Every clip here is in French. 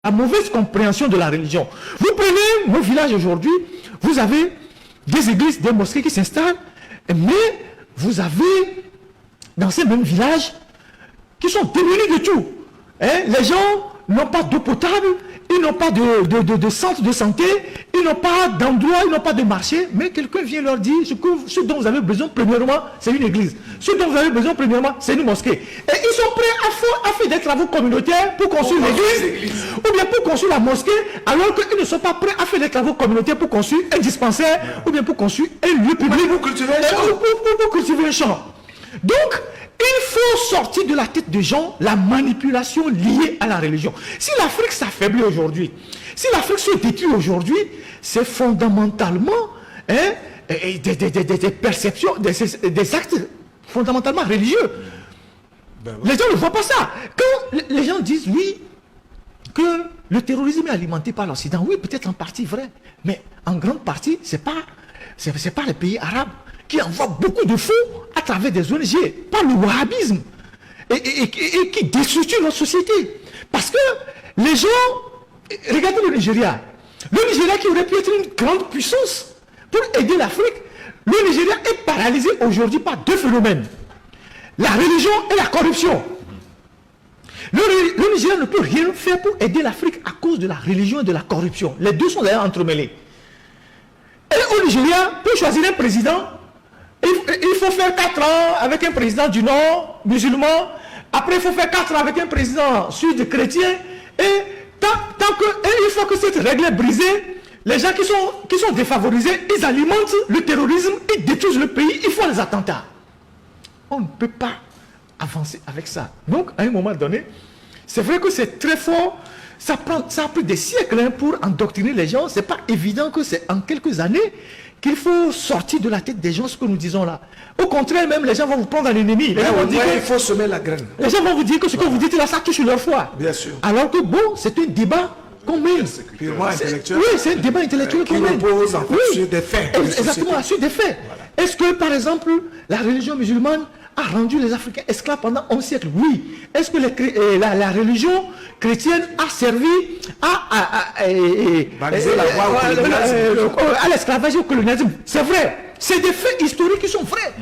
la mauvaise compréhension de la religion. Vous prenez nos villages aujourd'hui, vous avez des églises, des mosquées qui s'installent, mais vous avez dans ces mêmes villages qui sont démunis de tout. Hein? Les gens n'ont pas d'eau potable, ils n'ont pas de centre de santé, ils n'ont pas d'endroit, ils n'ont pas de marché, mais quelqu'un vient leur dire ce dont vous avez besoin premièrement, c'est une église. Ce dont vous avez besoin premièrement, c'est une mosquée. Et ils sont prêts à faire des travaux communautaires pour construire l'église, ou bien pour construire la mosquée, alors qu'ils ne sont pas prêts à faire des travaux communautaires pour construire un dispensaire, ou bien pour construire un lieu public, pour cultiver un champ. Donc, il faut sortir de la tête des gens la manipulation liée à la religion. Si l'Afrique s'affaiblit aujourd'hui, si l'Afrique se détruit aujourd'hui, c'est fondamentalement des perceptions, des actes fondamentalement religieux. Les gens ne voient pas ça. Quand les gens disent oui, que le terrorisme est alimenté par l'Occident, oui, peut-être en partie vrai, mais en grande partie, c'est pas les pays arabes qui envoient beaucoup de fonds à travers des ONG, par le wahhabisme, et qui déstructure notre société. Parce que les gens, regardez le Nigeria qui aurait pu être une grande puissance pour aider l'Afrique, le Nigeria est paralysé aujourd'hui par deux phénomènes, la religion et la corruption. Le Nigeria ne peut rien faire pour aider l'Afrique à cause de la religion et de la corruption. Les deux sont d'ailleurs entremêlés. Et au Nigeria, pour choisir un président, il faut faire 4 ans avec un président du Nord, musulman. Après, il faut faire 4 ans avec un président sud chrétien. Et une fois que cette règle est brisée, les gens qui sont défavorisés, ils alimentent le terrorisme, ils détruisent le pays, ils font les attentats. On ne peut pas avancer avec ça. Donc, à un moment donné, c'est vrai que c'est très fort. Ça a pris des siècles pour endoctriner les gens. C'est pas évident que c'est en quelques années qu'il faut sortir de la tête des gens ce que nous disons là. Au contraire, même les gens vont vous prendre à l'ennemi. Il faut semer la graine. Les gens vont vous dire que ce que vous dites là, ça touche leur foi. Bien sûr. Alors que bon, c'est un débat qu'on mène. Purement intellectuel. Oui, c'est un débat intellectuel qu'on mène. Qui repose en fait sur des faits. Exactement, sur des faits. Voilà. Est-ce que, par exemple, la religion musulmane a rendu les Africains esclaves pendant 11 siècles? Oui. Est-ce que la religion chrétienne a servi à l'esclavage et au colonialisme? C'est vrai. C'est des faits historiques qui sont vrais.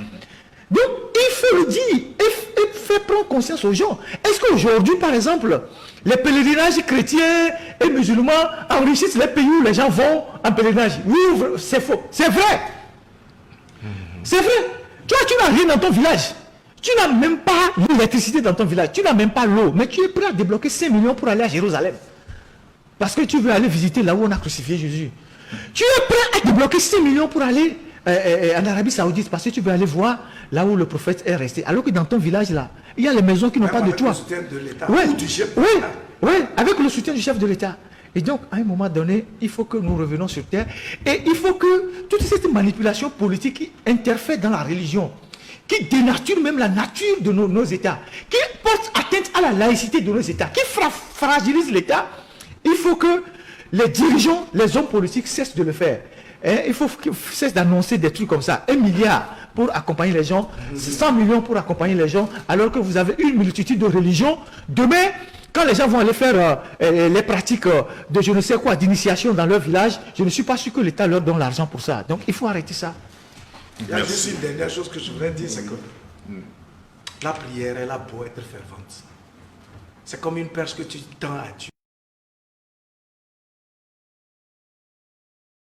Donc, il faut le dire et faire prendre conscience aux gens. Est-ce qu'aujourd'hui, par exemple, les pèlerinages chrétiens et musulmans enrichissent les pays où les gens vont en pèlerinage? Oui, c'est faux. C'est vrai. C'est vrai. Toi, tu n'as rien dans ton village. Tu n'as même pas l'électricité dans ton village. Tu n'as même pas l'eau. Mais tu es prêt à débloquer 5 millions pour aller à Jérusalem. Parce que tu veux aller visiter là où on a crucifié Jésus. Tu es prêt à débloquer 5 millions pour aller en Arabie Saoudite. Parce que tu veux aller voir là où le prophète est resté. Alors que dans ton village là, il y a les maisons qui n'ont pas de toit. Avec le soutien de l'État. Oui, avec le soutien du chef de l'État. Et donc, à un moment donné, il faut que nous revenions sur terre. Et il faut que toute cette manipulation politique qui interfère dans la religion, qui dénature même la nature de nos États, qui porte atteinte à la laïcité de nos États, qui fragilise l'État, il faut que les dirigeants, les hommes politiques cessent de le faire. Et il faut qu'ils cessent d'annoncer des trucs comme ça. 1 milliard pour accompagner les gens, 100 millions pour accompagner les gens, alors que vous avez une multitude de religions. Demain, quand les gens vont aller faire les pratiques de je ne sais quoi, d'initiation dans leur village, je ne suis pas sûr que l'État leur donne l'argent pour ça. Donc il faut arrêter ça. Il y a juste une dernière chose que je voudrais dire, c'est que la prière, elle a beau être fervente. C'est comme une perche que tu tends à Dieu.